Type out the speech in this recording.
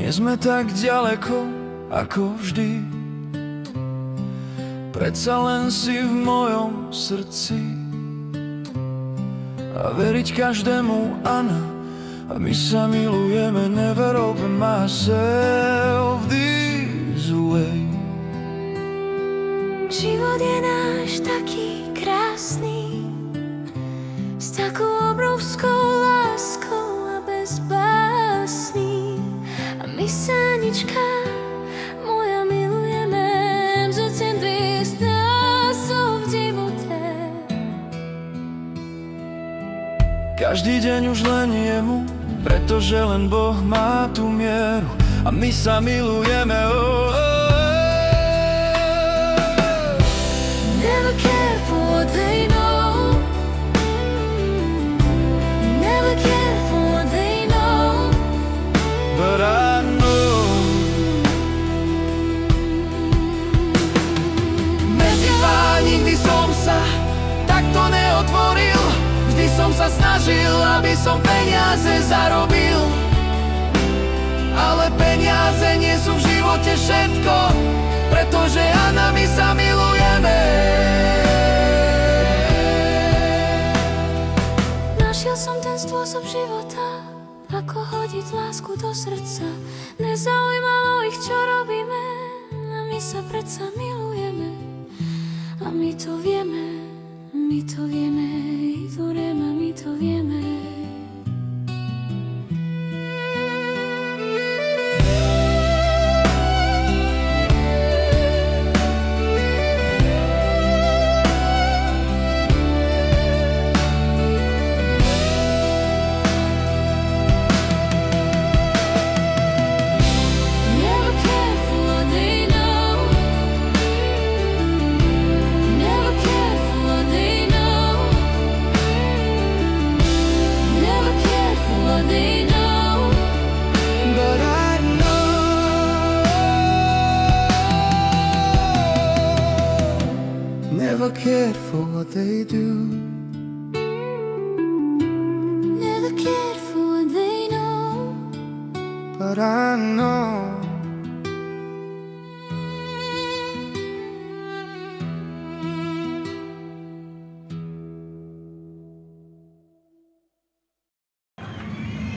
Nie sme tak ďaleko, ako vždy. Predsa len si v mojom srdci. A veriť každému áno. A my sa milujeme, never open myself this way. Život je náš taký krásny, s takou obrovskou láskou a bez básní. A my sa Anička moja milujeme, vždyť dnes nás v živote. Každý deň už len jemu, pretože len Boh má tú mieru. A my sa milujeme, oh, oh. Never care for what they know. Never care for what they know. But I know. Medzi vás nikdy som sa takto neotvoril. Vždy som sa snažil, aby som peniaze zarobil. Ale peniaze nie sú v živote všetko, pretože Anna, my sa milujeme. Našiel som ten spôsob života, ako hodiť lásku do srdca. Nezaujímalo ich, čo robíme, a my sa predsa milujeme. A my to vieme, my to vieme, Idurema, my to vieme. Never cared for what they do. Never cared for what they know. But I know.